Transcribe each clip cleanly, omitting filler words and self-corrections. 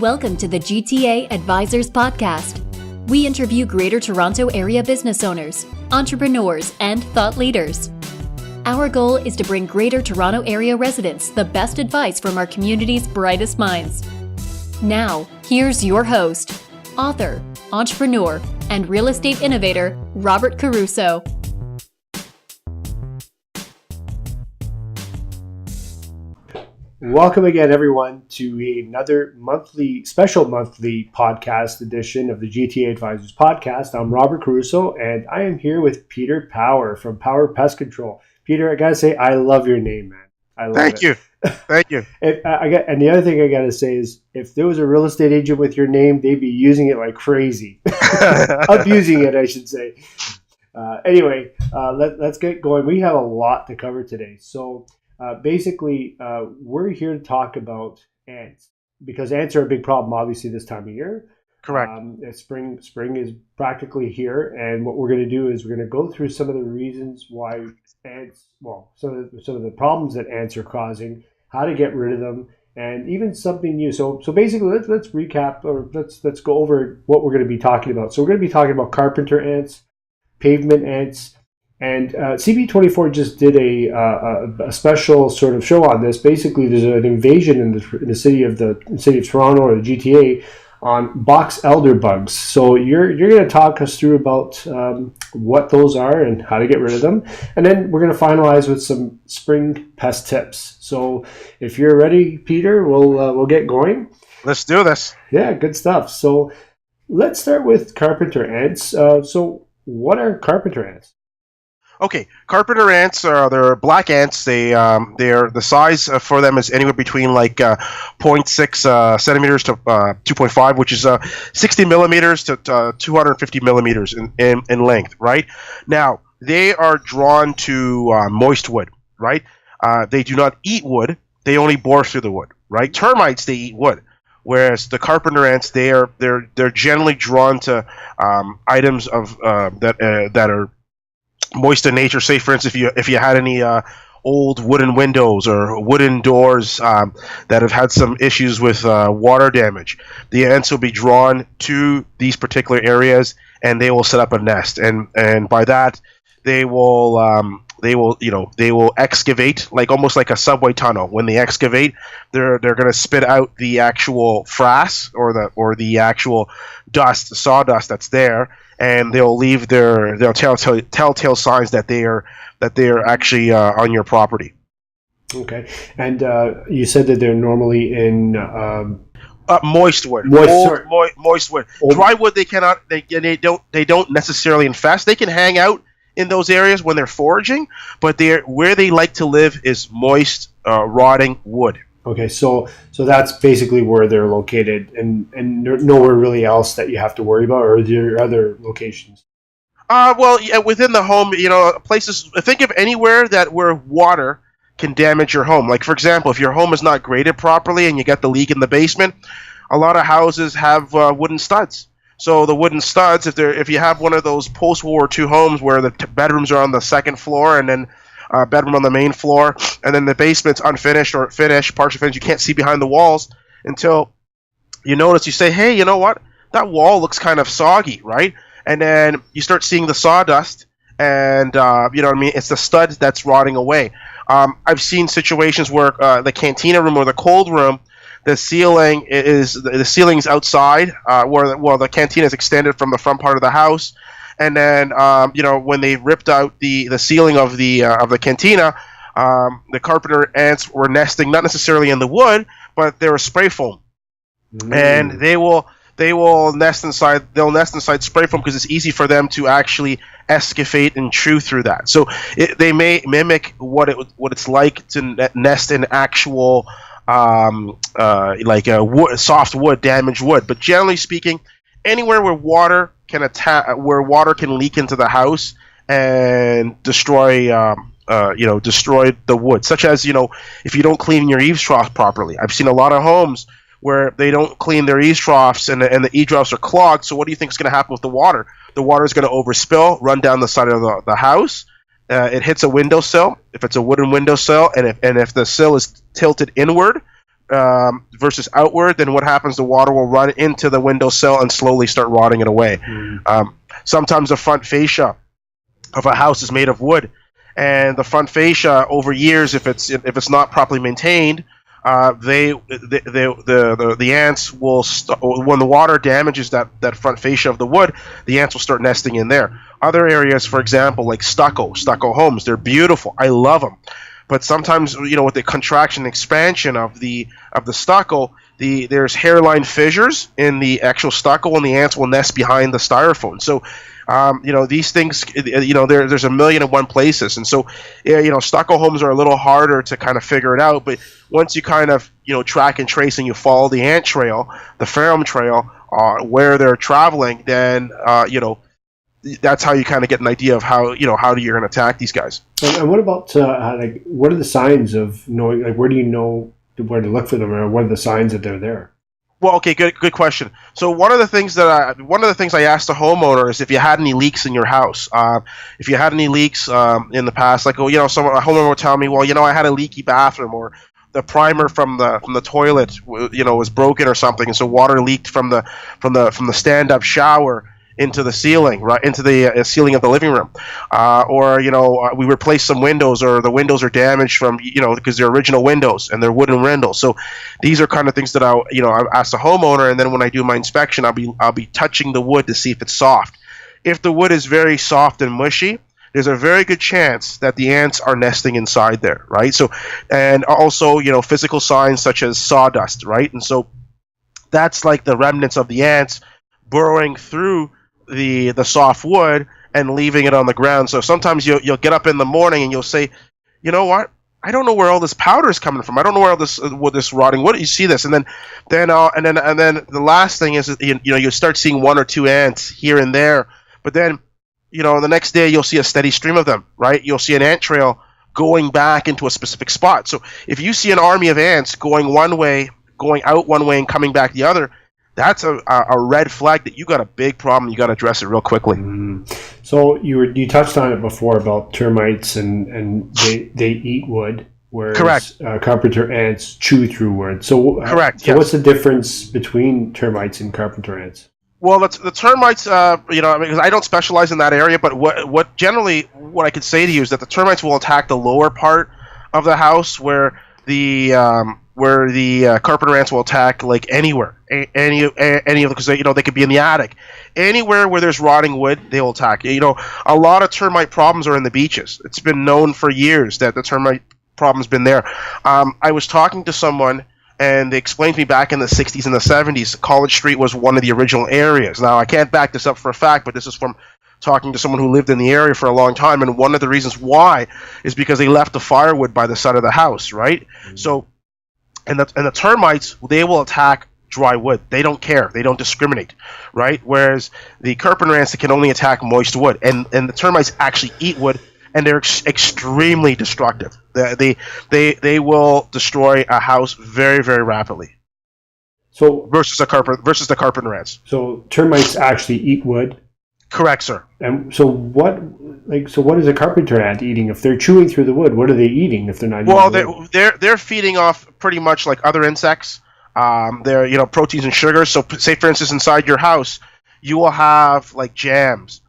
Welcome to the GTA Advisors Podcast. We interview Greater Toronto Area business owners, entrepreneurs, and thought leaders. Our goal is to bring Greater Toronto Area residents the best advice from our community's brightest minds. Now, here's your host, author, entrepreneur, and real estate innovator, Robert Caruso. Welcome again, everyone, to another special monthly podcast edition of the GTA Advisors Podcast. I'm Robert Caruso, and I am here with Peter Power from Power Pest Control. Peter, I gotta say, I love your name, man. I love Thank you. And the other thing I gotta say is, if there was a real estate agent with your name, they'd be using it like crazy, abusing it, I should say. Anyway, let's get going. We have a lot to cover today, so. Basically, we're here to talk about ants because ants are a big problem, obviously, this time of year. Correct. Spring is practically here, and what we're going to do is we're going to go through some of the reasons why ants, some of the problems that ants are causing, how to get rid of them, and even something new. So basically, let's recap, or let's go over what we're going to be talking about. So we're going to be talking about carpenter ants, pavement ants. And CB24 just did a special sort of show on this. Basically, there's an invasion in the city of Toronto, or the GTA, on box elder bugs. So you're going to talk us through about what those are and how to get rid of them, and then we're going to finalize with some spring pest tips. So if you're ready, Peter, we'll get going. Let's do this. Yeah, good stuff. So let's start with carpenter ants. So what are carpenter ants? Okay, carpenter ants they're black ants. They're the size for them is anywhere between like 0.6 centimeters to 2.5, which is 60 millimeters to 250 millimeters in length. Right now, they are drawn to moist wood. Right, they do not eat wood. They only bore through the wood. Right, termites, they eat wood. Whereas the carpenter ants, they're generally drawn to items of that are moist in nature. Say, for instance, if you had any old wooden windows or wooden doors that have had some issues with water damage, the ants will be drawn to these particular areas, and they will set up a nest. And by that, they will excavate, like almost like a subway tunnel. When they excavate, they're going to spit out the actual frass or the actual dust, the sawdust that's there. And they'll leave their telltale signs that they are actually on your property. Okay, and you said that they're normally in moist wood. Moist wood. Dry wood they cannot. They don't necessarily infest. They can hang out in those areas when they're foraging, but where they like to live is moist, rotting wood. Okay, so that's basically where they're located, and nowhere really else that you have to worry about, or are there other locations? Within the home, places. Think of anywhere where water can damage your home. Like, for example, if your home is not graded properly and you get the leak in the basement, a lot of houses have wooden studs. So the wooden studs, if you have one of those post-World War II homes where the bedrooms are on the second floor and then bedroom on the main floor, and then the basement's unfinished or finished, partially finished, you can't see behind the walls until you notice, you say, hey, you know what? That wall looks kind of soggy, right? And then you start seeing the sawdust, and you know what I mean? It's the stud that's rotting away. I've seen situations where the cantina room or the cold room, the ceiling's outside, where the cantina is extended from the front part of the house. And then, when they ripped out the ceiling of the cantina, the carpenter ants were nesting not necessarily in the wood, but they were spray foam, and they will nest inside. They'll nest inside spray foam because it's easy for them to actually excavate and chew through that. So they may mimic what it's like to nest in actual soft wood, damaged wood. But generally speaking, anywhere where water can leak into the house and destroy the wood, such as, if you don't clean your eaves trough properly. I've seen a lot of homes where they don't clean their eaves troughs and the eaves troughs are clogged. So what do you think is going to happen with the water? The water is going to overspill, run down the side of the house. It hits a windowsill, if it's a wooden windowsill, and if the sill is tilted inward, versus outward, then what happens? The water will run into the windowsill and slowly start rotting it away. Sometimes the front fascia of a house is made of wood, and the front fascia over years, if it's not properly maintained, the ants will when the water damages that front fascia of the wood, the ants will start nesting in there. Other areas, for example, like stucco homes, they're beautiful. I love them. But sometimes, with the contraction and expansion of the stucco, there's hairline fissures in the actual stucco, and the ants will nest behind the styrofoam. So, these things, there's a million and one places. And so, stucco homes are a little harder to kind of figure it out. But once you kind of, track and trace and you follow the ant trail, the pheromone trail, where they're traveling, then, that's how you kind of get an idea of how you're going to attack these guys. And what about what are the signs of knowing? Like, where do you know where to look for them, or what are the signs that they're there? Well, okay, good question. So one of the things I asked the homeowner is if you had any leaks in your house. If you had any leaks in the past, like a homeowner would tell me, well, I had a leaky bathroom, or the primer from the toilet, was broken or something, and so water leaked from the stand-up shower into the ceiling, right into the ceiling of the living room, or we replaced some windows, or the windows are damaged from because they're original windows and they're wooden windows. So these are kind of things that I ask the homeowner, and then when I do my inspection, I'll be touching the wood to see if it's soft. If the wood is very soft and mushy, there's a very good chance that the ants are nesting inside there, right? So, and also physical signs such as sawdust, right? And so that's like the remnants of the ants burrowing through the soft wood and leaving it on the ground. So sometimes you'll get up in the morning and you'll say, you know what? I don't know where all this powder is coming from. I don't know where all this rotting wood. You see this, and then the last thing is you start seeing one or two ants here and there, but then the next day you'll see a steady stream of them, right? You'll see an ant trail going back into a specific spot. So if you see an army of ants going one way, going out one way, and coming back the other, that's a red flag that you got a big problem. You got to address it real quickly. So you touched on it before about termites, and they eat wood, whereas correct. Carpenter ants chew through wood. So correct. So yes. What's the difference between termites and carpenter ants? Well, the termites, because I don't specialize in that area, but what I could say to you is that the termites will attack the lower part of the house, where the carpenter ants will attack like anywhere, any of them, because they could be in the attic, anywhere where there's rotting wood, they will attack. A lot of termite problems are in the beaches. It's been known for years that the termite problem's been there. I was talking to someone, and they explained to me back in the 60s and the 70s, College Street was one of the original areas. Now, I can't back this up for a fact, but this is from talking to someone who lived in the area for a long time, and one of the reasons why is because they left the firewood by the side of the house, right? So, and the termites, they will attack dry wood. They don't care. They don't discriminate, right? Whereas the carpenter ants can only attack moist wood, and the termites actually eat wood, and they're extremely destructive. They will destroy a house very, very rapidly. So versus the carpenter ants. So termites actually eat wood. Correct, sir. And so what is a carpenter ant eating? If they're chewing through the wood, what are they eating if they're not eating wood? They're feeding off pretty much like other insects. They're proteins and sugars. So say for instance inside your house, you will have like jams,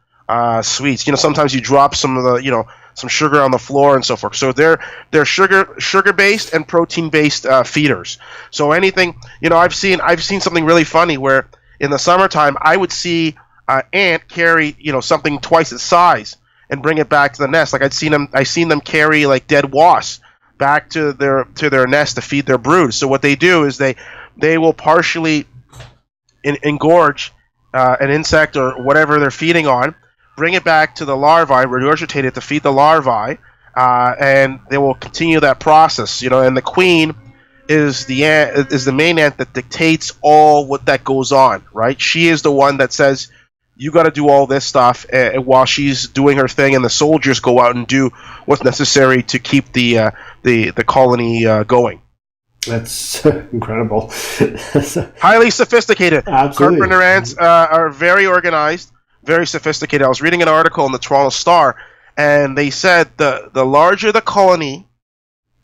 sweets. Sometimes you drop some of the some sugar on the floor and so forth. So they're sugar based and protein based feeders. So anything I've seen something really funny where in the summertime I would see ant carry something twice its size and bring it back to the nest. Like I seen them carry like dead wasps back to their nest to feed their brood. So what they do is they will partially engorge an insect or whatever they're feeding on, bring it back to the larvae, regurgitate it to feed the larvae, and they will continue that process. And the queen is the main ant that dictates all what that goes on, right? She is the one that says, you got to do all this stuff while she's doing her thing, and the soldiers go out and do what's necessary to keep the colony going. That's incredible. Highly sophisticated. Absolutely. Carpenter ants are very organized, very sophisticated. I was reading an article in the Toronto Star, and they said the larger the colony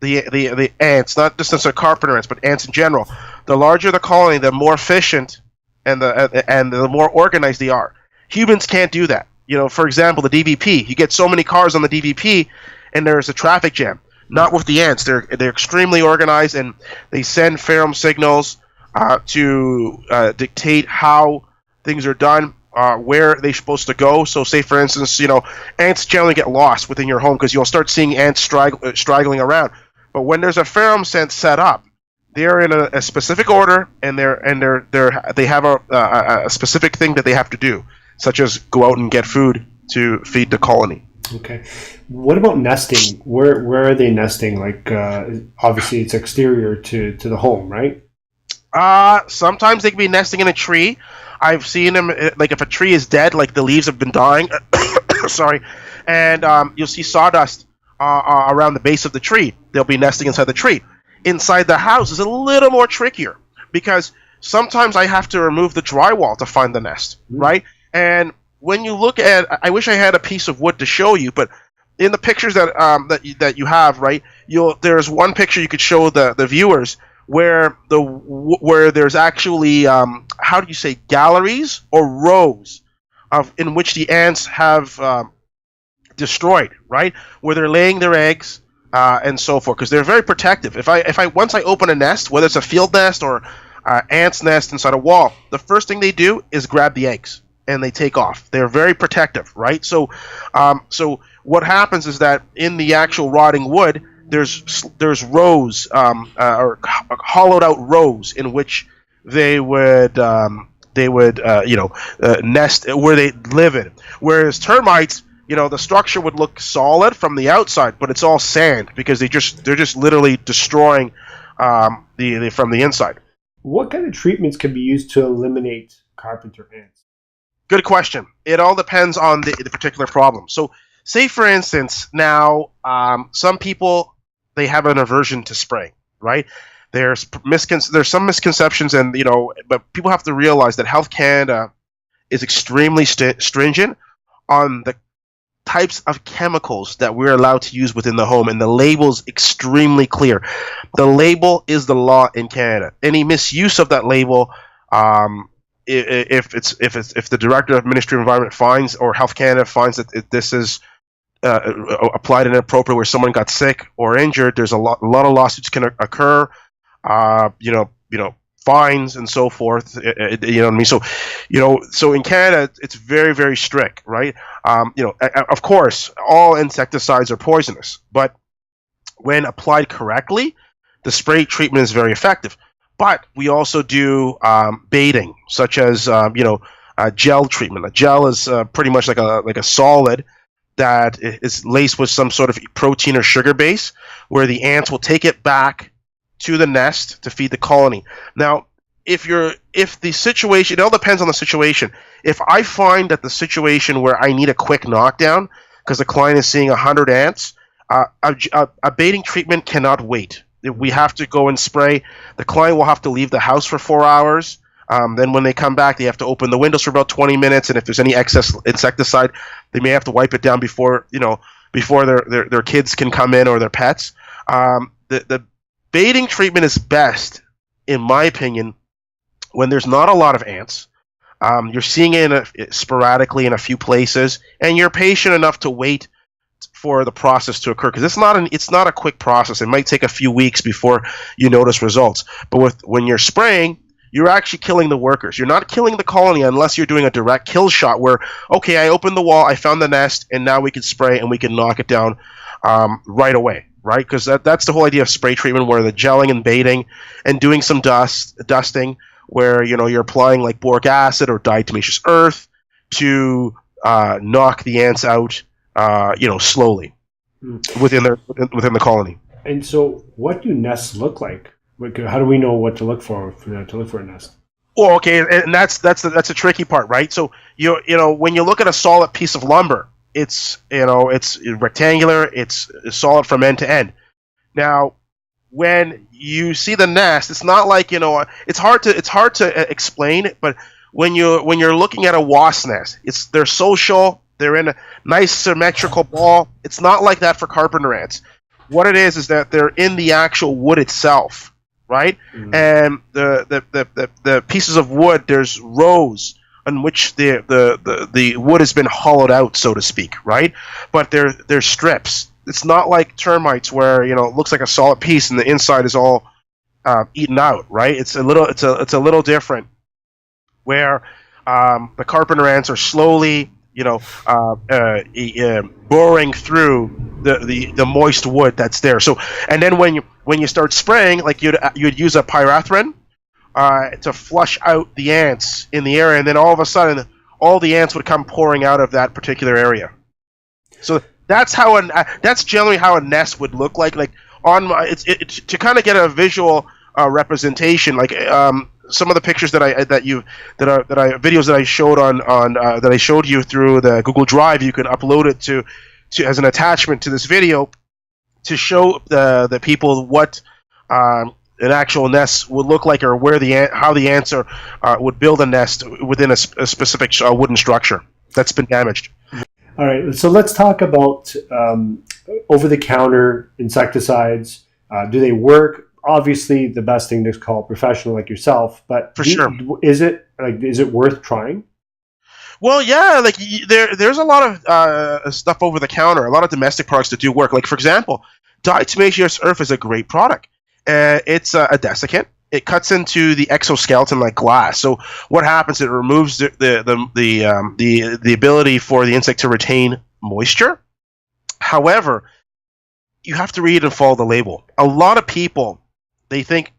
the ants, not just necessarily carpenter ants, but ants in general, the larger the colony, the more efficient and the more organized they are. Humans can't do that. For example, the DVP. You get so many cars on the DVP, and there's a traffic jam. Not with the ants. They're extremely organized, and they send pheromone signals to dictate how things are done, where they're supposed to go. So, say for instance, ants generally get lost within your home because you'll start seeing ants straggling around. But when there's a pheromone scent set up, they're in a specific order, and they have a specific thing that they have to do, such as go out and get food to feed the colony. Okay. What about nesting? Where are they nesting? Like, obviously, it's exterior to the home, right? Sometimes they can be nesting in a tree. I've seen them, like if a tree is dead, like the leaves have been dying, sorry, and you'll see sawdust around the base of the tree. They'll be nesting inside the tree. Inside the house is a little more trickier because sometimes I have to remove the drywall to find the nest, right? And when you look at, I wish I had a piece of wood to show you, but in the pictures that you have, right, there's one picture you could show the viewers where there's actually how do you say, galleries or rows in which the ants have destroyed, right, where they're laying their eggs and so forth, because they're very protective. Once I open a nest, whether it's a field nest or ant's nest inside a wall, the first thing they do is grab the eggs and they take off. They're very protective, right? So what happens is that in the actual rotting wood, there's rows or hollowed out rows in which they would nest where they live in. Whereas termites, the structure would look solid from the outside, but it's all sand because they're just literally destroying from the inside. What kind of treatments can be used to eliminate carpenter ants? Good question. It all depends on the particular problem. So, say for instance, now some people, they have an aversion to spraying, right? There's some misconceptions, and but people have to realize that Health Canada is extremely stringent on the types of chemicals that we're allowed to use within the home, and the label's extremely clear. The label is the law in Canada. Any misuse of that label, if the Director of Ministry of Environment finds, or Health Canada finds that this is applied inappropriately, where someone got sick or injured, there's a lot of lawsuits can occur. Fines and so forth. You know what I mean? So in Canada, it's very, very strict, right? Of course, all insecticides are poisonous, but when applied correctly, the spray treatment is very effective. But we also do baiting, such as gel treatment. A gel is pretty much like a solid that is laced with some sort of protein or sugar base, where the ants will take it back to the nest to feed the colony. Now, if the situation, it all depends on the situation. If I find that the situation where I need a quick knockdown because the client is seeing 100 ants, a baiting treatment cannot wait. We have to go and spray. The client will have to leave the house for 4 hours. Then when they come back, they have to open the windows for about 20 minutes, and if there's any excess insecticide, they may have to wipe it down before their kids can come in, or their pets. The baiting treatment is best, in my opinion, when there's not a lot of ants. You're seeing it sporadically in a few places, and you're patient enough to wait for the process to occur, because it's not a quick process. It might take a few weeks before you notice results. But when you're spraying, you're actually killing the workers. You're not killing the colony unless you're doing a direct kill shot where, okay, I opened the wall, I found the nest, and now we can spray and we can knock it down right away, right? Because that's the whole idea of spray treatment, where the gelling and baiting and doing some dusting, where you're applying like boric acid or diatomaceous earth to knock the ants out, slowly within the colony. And so, what do nests look like? How do we know what to look for a nest? Well, okay, and that's a tricky part, right? So when you look at a solid piece of lumber, it's rectangular, it's solid from end to end. Now, when you see the nest, it's not like it's hard to explain, but when you're looking at a wasp nest, they're social, they're in a nice symmetrical ball. It's not like that for carpenter ants. what it is that they're in the actual wood itself, right? Mm. And the pieces of wood, there's rows on which the wood has been hollowed out, so to speak, right? But they're strips. It's not like termites where, you know, it looks like a solid piece and the inside is all eaten out, right? It's a little different, where the carpenter ants are slowly, you know, boring through the moist wood that's there. So, and then when you start spraying, like you'd use a pyrethrin to flush out the ants in the area, and then all of a sudden, all the ants would come pouring out of that particular area. So that's generally how a nest would look like. Like to kind of get a visual representation, like some of the pictures videos that I showed that I showed you through the Google Drive, you can upload it to as an attachment to this video to show the people what an actual nest would look like, or how the ants would build a nest within a specific wooden structure that's been damaged. All right, so let's talk about over-the-counter insecticides. Do they work? Obviously, the best thing to call a professional like yourself, but sure, is it worth trying? Well, yeah, like there's a lot of stuff over the counter, a lot of domestic products that do work. Like, for example, diatomaceous earth is a great product. It's a desiccant. It cuts into the exoskeleton like glass. So what happens? It removes the ability for the insect to retain moisture. However, you have to read and follow the label. A lot of people, they think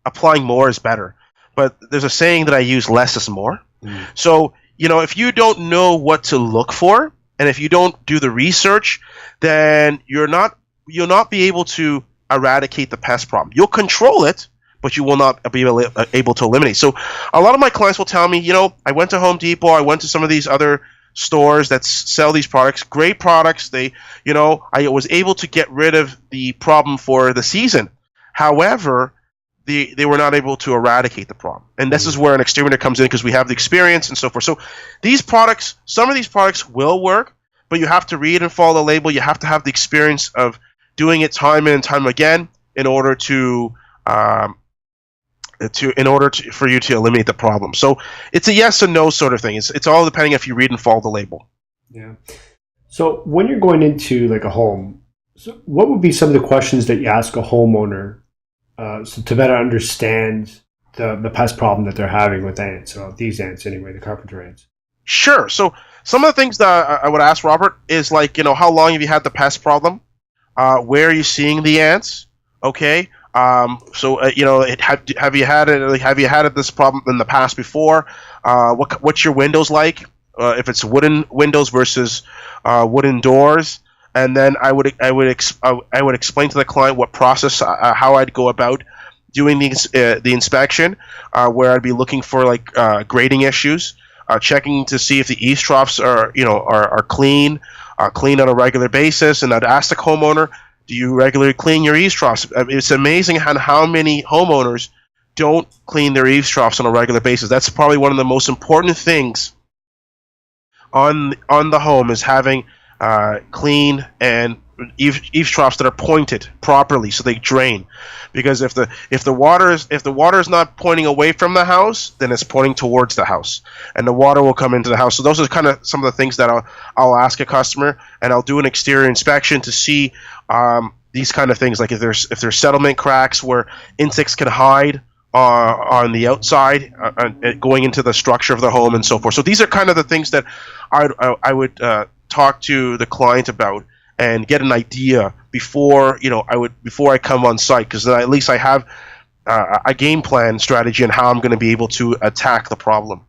applying more is better, but there's a saying that I use: less is more. Mm. So, you know, if you don't know what to look for, and if you don't do the research, then you'll not be able to eradicate the pest problem. You'll control it, but you will not be able to eliminate. So a lot of my clients will tell me, you know, I went to Home Depot, I went to some of these other stores that sell these products, great products. I was able to get rid of the problem for the season. However, they were not able to eradicate the problem. And this is where an exterminator comes in, because we have the experience and so forth. So some of these products will work, but you have to read and follow the label. You have to have the experience of doing it time and time again in order for you to eliminate the problem. So it's a yes and no sort of thing. It's all depending if you read and follow the label. Yeah. So when you're going into like a home, so what would be some of the questions that you ask a homeowner so to better understand the pest problem that they're having with ants, or these ants anyway, the carpenter ants? Sure. So some of the things that I would ask Robert is, like, you know, how long have you had the pest problem? Where are you seeing the ants? Okay. You know, have you had this problem in the past before? What's your windows like? If it's wooden windows versus wooden doors, and then I would explain to the client what process, how I'd go about doing the inspection, where I'd be looking for like grading issues, checking to see if the eaves troughs are clean on a regular basis, and I'd ask the homeowner, do you regularly clean your eaves troughs? It's amazing how many homeowners don't clean their eaves troughs on a regular basis. That's probably one of the most important things on the home, is having clean and eaves troughs that are pointed properly so they drain. Because if the water is not pointing away from the house, then it's pointing towards the house, and the water will come into the house. So those are kind of some of the things that I'll ask a customer, and I'll do an exterior inspection to see these kind of things, like if there's settlement cracks where insects can hide on the outside, going into the structure of the home and so forth. So these are kind of the things that I would talk to the client about and get an idea before I come on site, because then at least I have a game plan strategy on how I'm going to be able to attack the problem.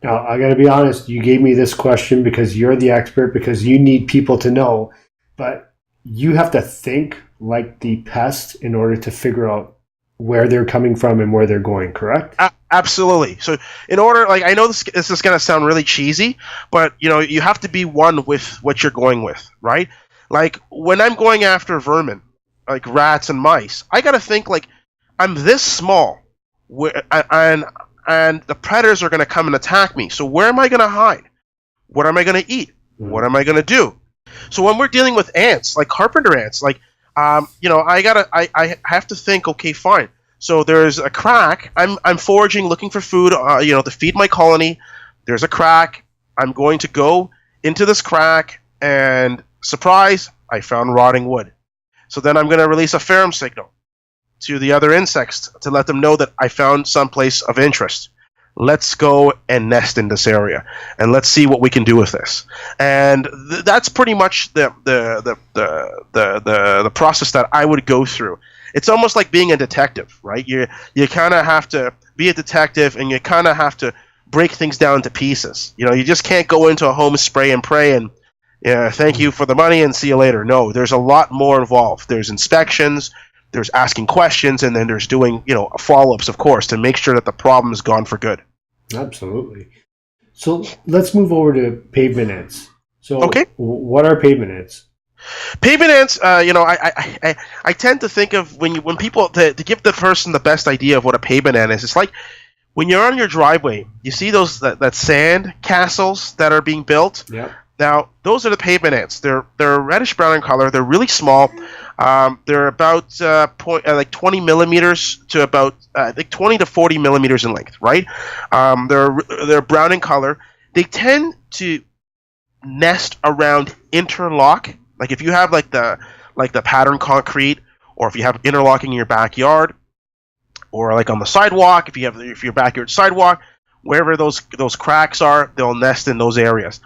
Now, I got to be honest, you gave me this question because you're the expert, because you need people to know, but you have to think like the pest in order to figure out where they're coming from and where they're going, correct? Absolutely. So in order, like, I know this is going to sound really cheesy, but you have to be one with what you're going with, right? Like when I'm going after vermin, like rats and mice, I got to think like I'm this small, and the predators are going to come and attack me. So where am I going to hide? What am I going to eat? What am I going to do? So when we're dealing with ants, like carpenter ants, like I have to think. Okay, fine. So there's a crack. I'm foraging, looking for food. To feed my colony. There's a crack. I'm going to go into this crack, and surprise, I found rotting wood. So then I'm going to release a pheromone signal to the other insects to let them know that I found some place of interest. Let's go and nest in this area, and let's see what we can do with this. And that's pretty much the process that I would go through. It's almost like being a detective, right? You kind of have to be a detective, and you kind of have to break things down into pieces. You just can't go into a home, spray and pray, and thank you for the money and see you later. No, there's a lot more involved. There's inspections. There's asking questions, and then there's doing, follow-ups, of course, to make sure that the problem is gone for good. Absolutely. So let's move over to pavement ants. So okay. What are pavement ants? Pavement ants, I tend to think of when people, to give the person the best idea of what a pavement ant is, it's like when you're on your driveway, you see those that sand castles that are being built? Yeah. Now, those are the pavement ants. They're reddish brown in color. They're really small. They're about 20 millimeters to about 20 to 40 millimeters in length, right? They're brown in color. They tend to nest around interlock. Like if you have like the pattern concrete, or if you have interlocking in your backyard, or like on the sidewalk, if your backyard sidewalk, wherever those cracks are, they'll nest in those areas.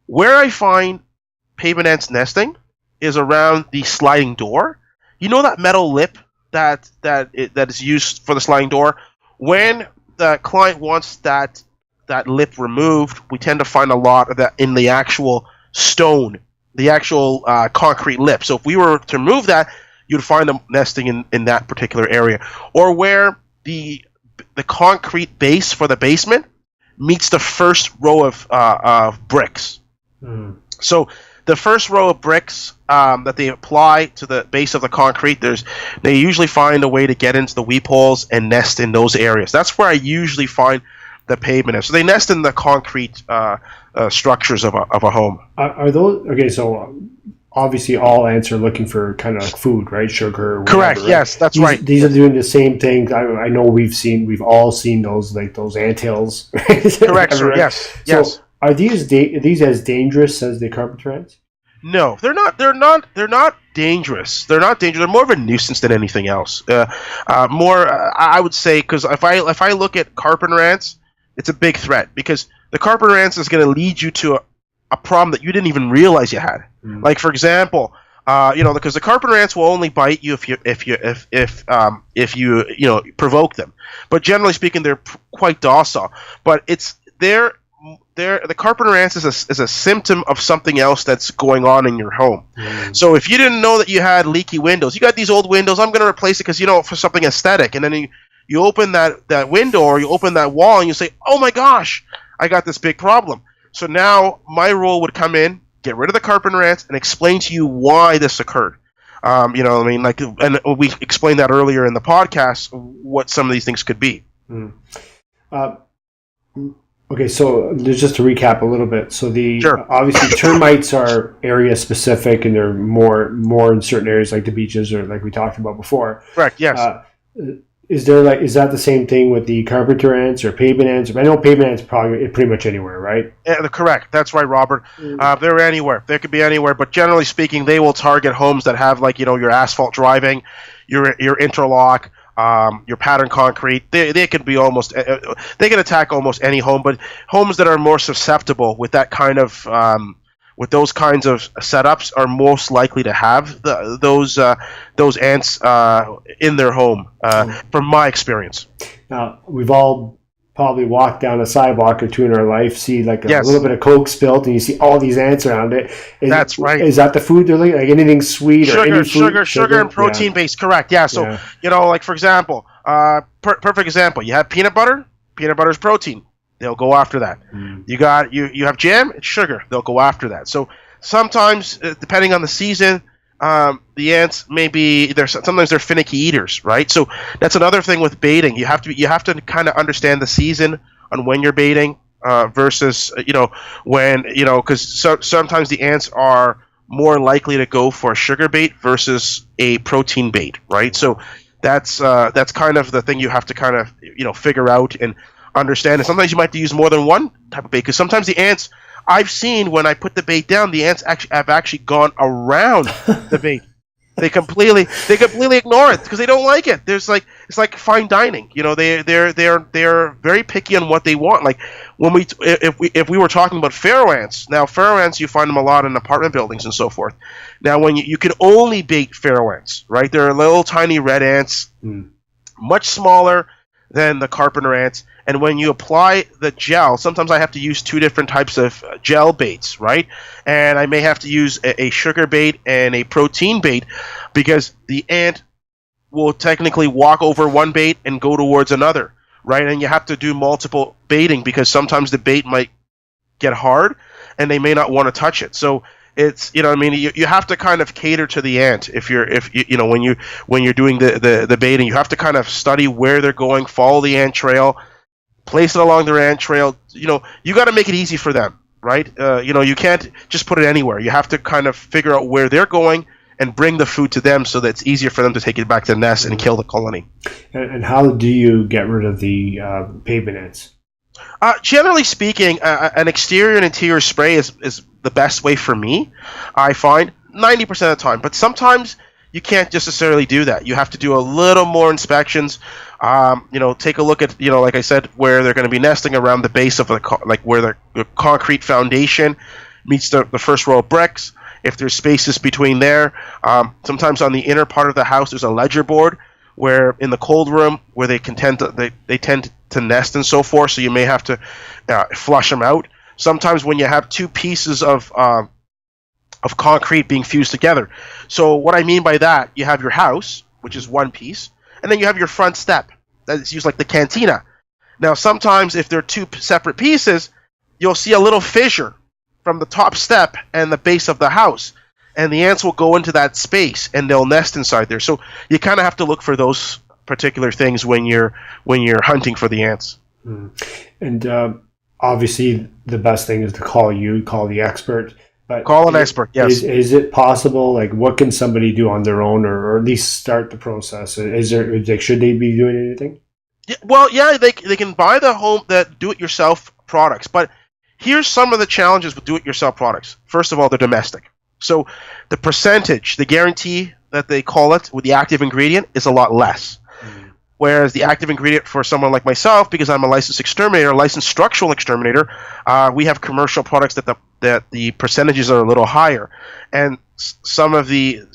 Where I find pavement ants nesting is around the sliding door. You know that metal lip that is used for the sliding door? When the client wants that lip removed, we tend to find a lot of that in the actual stone, the actual concrete lip. So if we were to remove that, you'd find them nesting in that particular area. Or where the concrete base for the basement meets the first row of bricks. So the first row of bricks that they apply to the base of the concrete, they usually find a way to get into the weep holes and nest in those areas. That's where I usually find the pavement. So they nest in the concrete structures of a home. Are those okay? So obviously, all ants are looking for kind of like food, right? Sugar. Whatever, correct. Right? Yes, that's right. These are doing the same thing. I know we've all seen those, like those anthills. Correct, sir. Yes. Yes. Are these as dangerous as the carpenter ants? No, they're not. They're not dangerous. They're not dangerous. They're more of a nuisance than anything else. I would say, because if I look at carpenter ants, it's a big threat, because the carpenter ants is going to lead you to a problem that you didn't even realize you had. Like, for example, because the carpenter ants will only bite you if you provoke them. But generally speaking, they're quite docile. But the carpenter ants is a symptom of something else that's going on in your home. So if you didn't know that you had leaky windows, you got these old windows, I'm going to replace it because for something aesthetic, and then you open that window, or you open that wall, and you say, oh my gosh, I got this big problem. So now my role would come in, get rid of the carpenter ants, and explain to you why this occurred. And we explained that earlier in the podcast, what some of these things could be. Okay, so just to recap a little bit. So Sure. Obviously termites are area specific, and they're more in certain areas like the beaches, or like we talked about before. Correct. Yes. Is that the same thing with the carpenter ants or pavement ants? I know pavement ants probably pretty much anywhere, right? Yeah, correct. That's right, Robert. They're anywhere. They could be anywhere, but generally speaking, they will target homes that have your asphalt driving, your interlock, your pattern concrete. They could be they can attack almost any home, but homes that are more susceptible with that kind of with those kinds of setups are most likely to have those ants in their home, from my experience. Now, we've all probably walked down a sidewalk or two in our life, see like a little bit of Coke spilt, and you see all these ants around it. That's right. Is that the food they're looking like? Anything sweet or any food? Sugar and protein based, correct. Yeah, so, like for example, perfect example, you have peanut butter. Peanut butter is protein. They'll go after that. You have jam, it's sugar. They'll go after that. So sometimes, depending on the season, the ants sometimes they're finicky eaters, right? So that's another thing with baiting. You have to kind of understand the season on when you're baiting versus when because sometimes the ants are more likely to go for a sugar bait versus a protein bait, right? So that's kind of the thing you have to kind of figure out and understand. And sometimes you might have to use more than one type of bait, because sometimes the ants, I've seen when I put the bait down, the ants have actually gone around the bait. They completely ignore it because they don't like it. It's like fine dining. They're very picky on what they want. Like if we were talking about pharaoh ants. Now pharaoh ants, you find them a lot in apartment buildings and so forth. Now when you can only bait pharaoh ants, right? They're little tiny red ants, much smaller than the carpenter ants. And when you apply the gel, sometimes I have to use two different types of gel baits, right? And I may have to use a sugar bait and a protein bait, because the ant will technically walk over one bait and go towards another, right? And you have to do multiple baiting, because sometimes the bait might get hard and they may not want to touch it. So it's, you have to kind of cater to the ant when you're doing the baiting. You have to kind of study where they're going, follow the ant trail, place it along their ant trail. You got to make it easy for them, right? You can't just put it anywhere. You have to kind of figure out where they're going and bring the food to them, so that it's easier for them to take it back to the nest and kill the colony. And how do you get rid of the pavement ants? Generally speaking, an exterior and interior spray is the best way for me, I find, 90% of the time. But sometimes you can't just necessarily do that. You have to do a little more inspections. Take a look at, like I said, where they're going to be nesting around the base of where the concrete foundation meets the first row of bricks. If there's spaces between there, sometimes on the inner part of the house there's a ledger board where in the cold room where they tend to nest and so forth. So you may have to flush them out. Sometimes when you have two pieces of concrete being fused together. So what I mean by that, you have your house, which is one piece, and then you have your front step. That's used like the cantina. Now sometimes if they're two separate pieces, you'll see a little fissure from the top step and the base of the house, and the ants will go into that space and they'll nest inside there. So you kind of have to look for those particular things when you're hunting for the ants. And obviously the best thing is to call the expert. But call an expert, yes. Is it possible, like what can somebody do on their own, or at least start the process? Should they be doing anything? Yeah, they can buy the do-it-yourself products, but here's some of the challenges with do-it-yourself products. First of all, they're domestic. So the percentage, the guarantee that they call it with the active ingredient is a lot less. Whereas the active ingredient for someone like myself, because I'm a licensed exterminator, licensed structural exterminator, we have commercial products that the percentages are a little higher, and some of the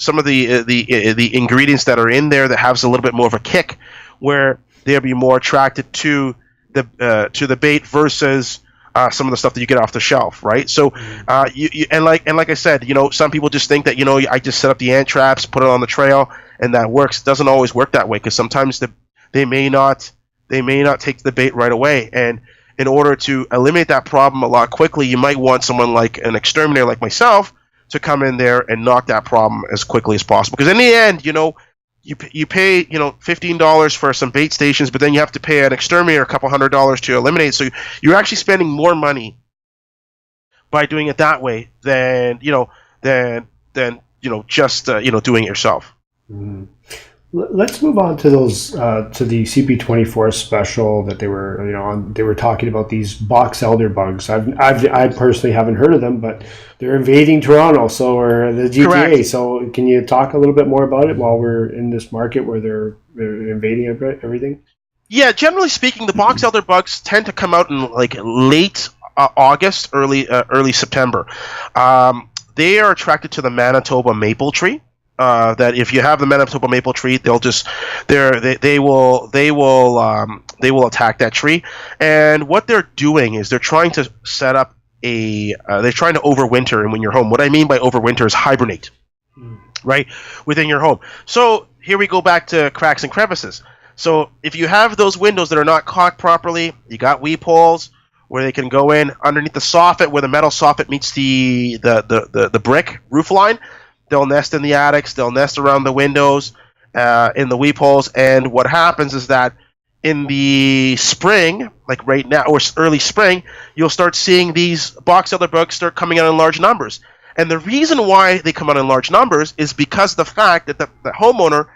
ingredients that are in there that has a little bit more of a kick, where they'll be more attracted to the bait versus some of the stuff that you get off the shelf, right? So, like I said, some people just think that I just set up the ant traps, put it on the trail, and that works. It doesn't always work that way, because sometimes they may not take the bait right away. And in order to eliminate that problem a lot quickly, you might want someone like an exterminator like myself to come in there and knock that problem as quickly as possible. Because in the end, you pay $15 for some bait stations, but then you have to pay an exterminator a couple $100 to eliminate. So you're actually spending more money by doing it that way than just doing it yourself. Mm-hmm. Let's move on to those to the CP24 special that they were talking about, these box elder bugs. I personally haven't heard of them, but they're invading Toronto, or the GTA. Correct. So can you talk a little bit more about it while we're in this market where they're invading everything? Yeah, generally speaking, the box elder bugs tend to come out in like late August, early September. They are attracted to the Manitoba maple tree. That if you have the Manitoba maple tree, they will attack that tree. And what they're doing is they're trying to set up they're trying to overwinter in your home. What I mean by overwinter is hibernate, right, within your home. So here we go back to cracks and crevices. So if you have those windows that are not caulked properly, you got weep holes where they can go in underneath the soffit, where the metal soffit meets the brick roof line. They'll nest in the attics. They'll nest around the windows, in the weep holes. And what happens is that in the spring, like right now, or early spring, you'll start seeing these box elder bugs start coming out in large numbers. And the reason why they come out in large numbers is because of the fact that the homeowner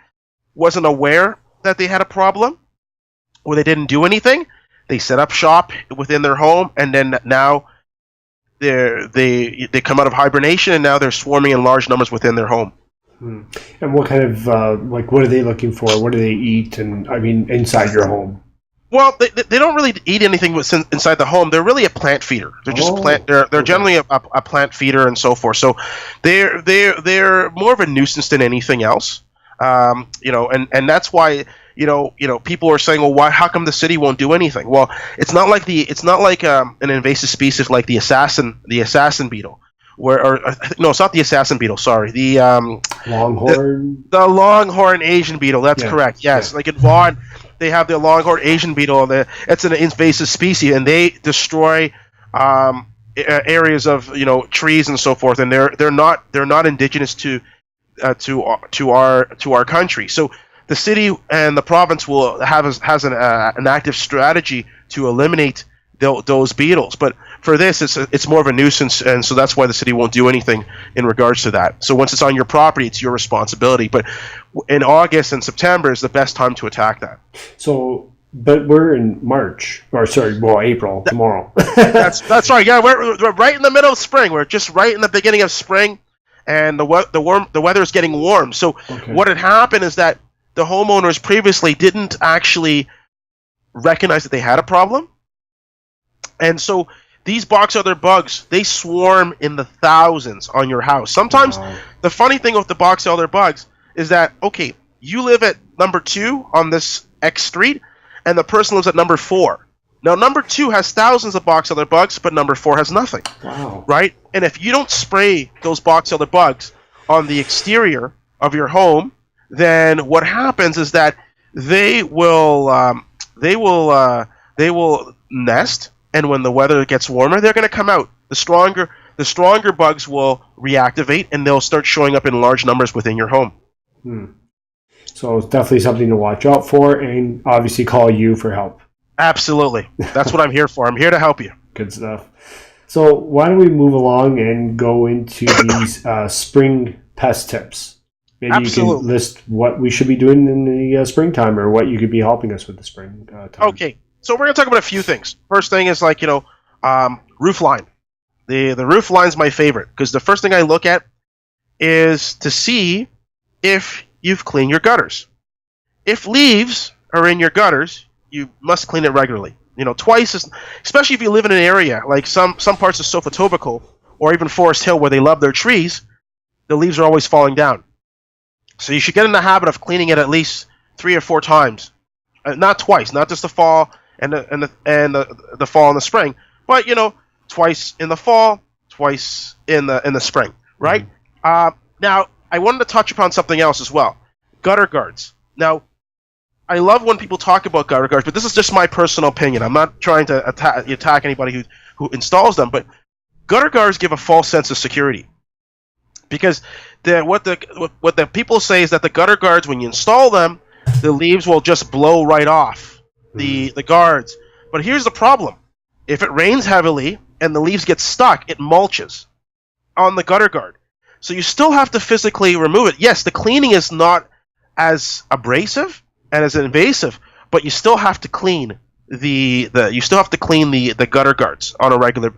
wasn't aware that they had a problem, or they didn't do anything. They set up shop within their home, and then now they come out of hibernation, and now they're swarming in large numbers within their home. And what kind of what are they looking for? What do they eat? And I mean, inside your home. Well, they don't really eat anything inside the home. They're really a plant feeder. They're just They're generally a plant feeder and so forth. So they're more of a nuisance than anything else. And that's why people are saying, well, why? How come the city won't do anything? Well, it's not like an invasive species like the assassin beetle. No, it's not the assassin beetle. Sorry, the longhorn. The longhorn Asian beetle. That's correct. Yes, like in Vaughan, they have the longhorn Asian beetle. It's an invasive species, and they destroy areas of trees and so forth. And they're not indigenous to our country. So the city and the province will has an active strategy to eliminate those beetles. But for this, it's more of a nuisance, and so that's why the city won't do anything in regards to that. So once it's on your property, it's your responsibility. But in August and September is the best time to attack that. So, but we're in April tomorrow. That's right. Yeah, we're right in the middle of spring. We're just right in the beginning of spring, and the weather is getting warm. So what had happened is that the homeowners previously didn't actually recognize that they had a problem, and so these box elder bugs, they swarm in the thousands on your house. Sometimes the funny thing with the box elder bugs is that, okay, you live at number 2 on this X street, and the person lives at number 4. Now, number 2 has thousands of box elder bugs, but number 4 has nothing. Wow. Right? And if you don't spray those box elder bugs on the exterior of your home, then what happens is that they will nest. And when the weather gets warmer, they're going to come out. The stronger bugs will reactivate, and they'll start showing up in large numbers within your home. So it's definitely something to watch out for, and obviously call you for help. Absolutely. That's what I'm here for. I'm here to help you. Good stuff. So why don't we move along and go into these spring pest tips? Maybe you can list what we should be doing in the springtime, or what you could be helping us with the spring time. Okay. So we're going to talk about a few things. First thing is roof line. The roof line is my favorite, because the first thing I look at is to see if you've cleaned your gutters. If leaves are in your gutters, you must clean it regularly. Twice, especially if you live in an area like some parts of Sophotobacco or even Forest Hill where they love their trees, the leaves are always falling down. So you should get in the habit of cleaning it at least 3 or 4 times. Not twice, not just the fall and the fall and the spring, but twice in the fall, twice in the spring, right? Now I wanted to touch upon something else as well. Gutter guards. Now, I love when people talk about gutter guards, but this is just my personal opinion. I'm not trying to attack anybody who installs them, but gutter guards give a false sense of security, because what the people say is that the gutter guards, when you install them, the leaves will just blow right off the guards. But here's the problem. If it rains heavily and the leaves get stuck, it mulches on the gutter guard. So you still have to physically remove it. Yes, the cleaning is not as abrasive and as invasive, but you still have to clean the gutter guards on a regular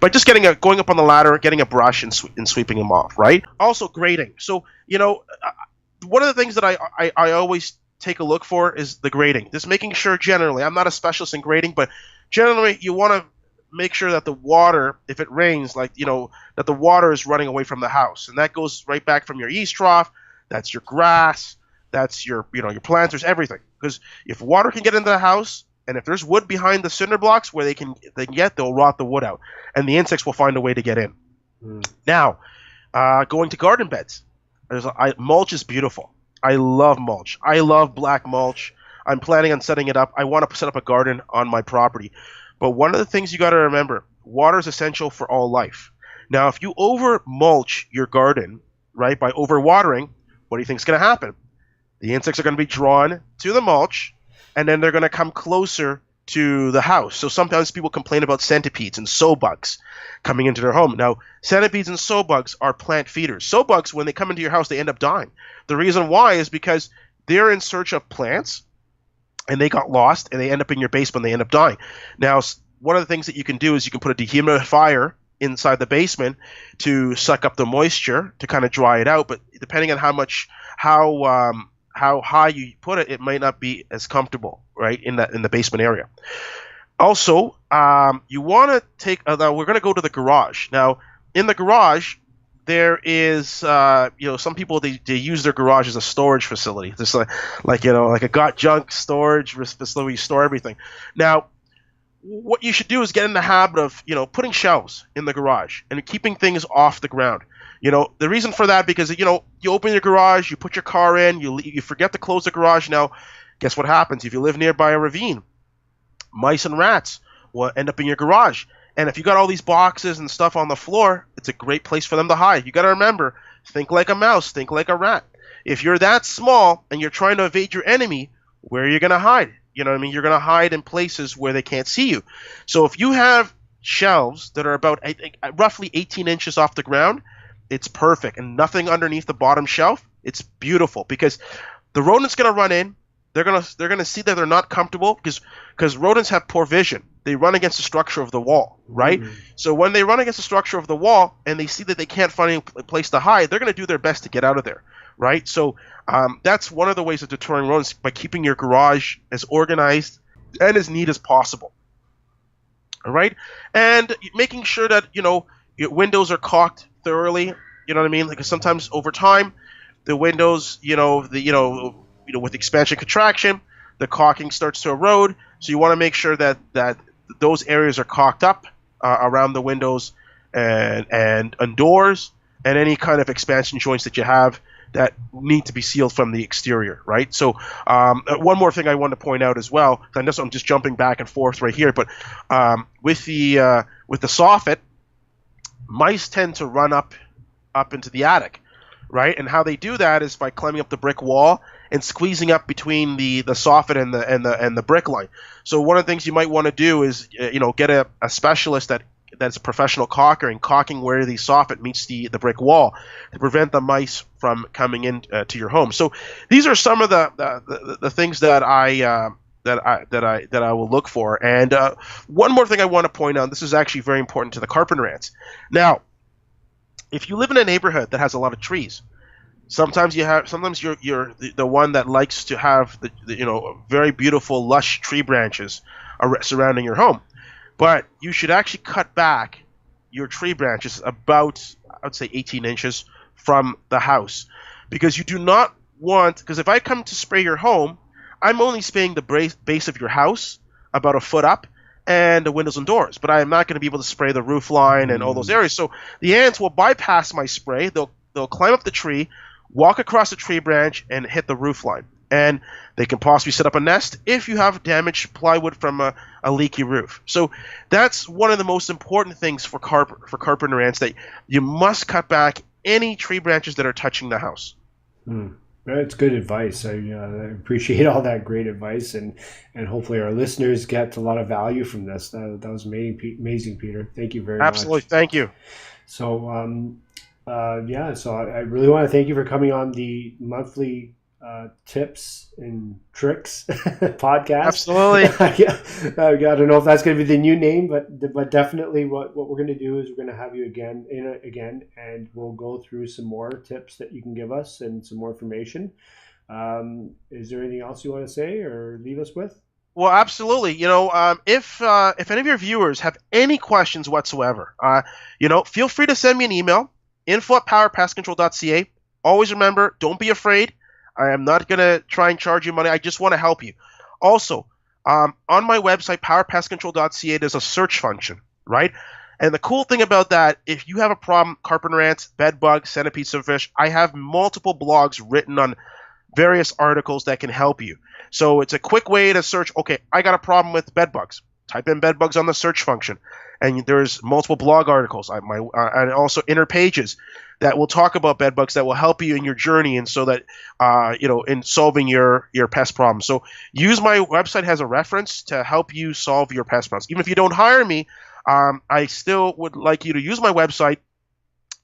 by just going up on the ladder, getting a brush and sweeping them off, right? Also grading. So one of the things that I always take a look for is the grading. Just making sure, generally, I'm not a specialist in grading, but generally you want to make sure that the water, if it rains, that the water is running away from the house, and that goes right back from your yeast trough. That's your grass. That's your your planters, everything. Because if water can get into the house, and if there's wood behind the cinder blocks where they'll rot the wood out, and the insects will find a way to get in. Now, going to garden beds, mulch is beautiful. I love mulch. I love black mulch. I'm planning on setting it up. I want to set up a garden on my property. But one of the things you got to remember, water is essential for all life. Now, if you over mulch your garden, right, by overwatering, what do you think is going to happen? The insects are going to be drawn to the mulch, and then they're going to come closer to the house. So sometimes people complain about centipedes and sow bugs coming into their home. Now, centipedes and sow bugs are plant feeders. Sow bugs, when they come into your house, they end up dying. The reason why is because they're in search of plants, and they got lost, and they end up in your basement, and they end up dying. Now, one of the things that you can do is you can put a dehumidifier inside the basement to suck up the moisture to kind of dry it out, but depending on how high you put it, it might not be as comfortable, right, in the basement area. Also, you want to take. Now we're going to go to the garage. Now, in the garage, there is, some people they use their garage as a storage facility, just like a got junk storage facility where you store everything. Now, what you should do is get in the habit of putting shelves in the garage and keeping things off the ground. The reason for that, because you open your garage, you put your car in, you forget to close the garage. Now, guess what happens if you live nearby a ravine? Mice and rats will end up in your garage. And if you got all these boxes and stuff on the floor, it's a great place for them to hide. You got to remember, think like a mouse, think like a rat. If you're that small and you're trying to evade your enemy, where are you going to hide? You know what I mean? You're going to hide in places where they can't see you. So if you have shelves that are about, I think, roughly 18 inches off the ground, it's perfect. And nothing underneath the bottom shelf, it's beautiful, because the rodent's going to run in. They're gonna see that they're not comfortable, because rodents have poor vision. They run against the structure of the wall, right? Mm-hmm. So when they run against the structure of the wall and they see that they can't find a place to hide, they're going to do their best to get out of there, right? So that's one of the ways of deterring rodents, by keeping your garage as organized and as neat as possible. All right, and making sure that your windows are caulked thoroughly. You know what I mean? Because sometimes over time, the windows, with expansion contraction, the caulking starts to erode. So you want to make sure that those areas are caulked up around the windows and doors, and any kind of expansion joints that you have that need to be sealed from the exterior, right? So one more thing I want to point out as well, I know I'm just jumping back and forth right here, but with the soffit, mice tend to run up into the attic, right? And how they do that is by climbing up the brick wall and squeezing up between the soffit and the brick line. So one of the things you might want to do is get a specialist that's a professional caulker and caulking where the soffit meets the brick wall to prevent the mice from coming in to your home. So these are some of the things that I will look for. And one more thing I want to point out, this is actually very important to the carpenter ants. Now, if you live in a neighborhood that has a lot of trees, sometimes you're the one that likes to have the very beautiful lush tree branches surrounding your home, but you should actually cut back your tree branches about, I would say, 18 inches from the house, because you do not want, because if I come to spray your home, I'm only spraying the base of your house about a foot up and the windows and doors, but I am not going to be able to spray the roof line and all those areas. So the ants will bypass my spray. They'll climb up the tree, walk across the tree branch, and hit the roof line. And they can possibly set up a nest if you have damaged plywood from a leaky roof. So that's one of the most important things for carpenter ants, that you must cut back any tree branches that are touching the house. That's good advice. I appreciate all that great advice, and hopefully our listeners get a lot of value from this. That was amazing, Peter. Thank you very much. Absolutely, thank you. So, so I really want to thank you for coming on the monthly tips and tricks podcast. Absolutely. I don't know if that's going to be the new name, but definitely what we're going to do is we're going to have you again, and we'll go through some more tips that you can give us and some more information. Is there anything else you want to say or leave us with? Well, absolutely. If any of your viewers have any questions whatsoever, feel free to send me an email, info@powerpestcontrol.ca. Always remember, don't be afraid. I am not going to try and charge you money. I just want to help you. Also, on my website, powerpestcontrol.ca, there's a search function, right? And the cool thing about that, if you have a problem, carpenter ants, bed bugs, centipedes, silverfish, I have multiple blogs written on various articles that can help you. So it's a quick way to search, okay, I got a problem with bed bugs. Type in bed bugs on the search function, and there's multiple blog articles. And also inner pages. that will talk about bed bugs, that will help you in your journey, and so that in solving your pest problems. So use my website as a reference to help you solve your pest problems. Even if you don't hire me, I still would like you to use my website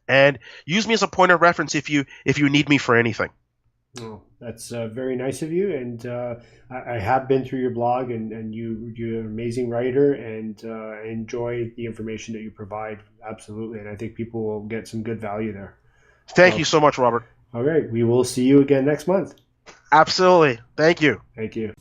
and use me as a point of reference if you need me for anything. Oh, that's very nice of you, and I have been through your blog, and you're an amazing writer, and I enjoy the information that you provide, absolutely, and I think people will get some good value there. Thank you so much, Robert. All right, we will see you again next month. Absolutely. Thank you. Thank you.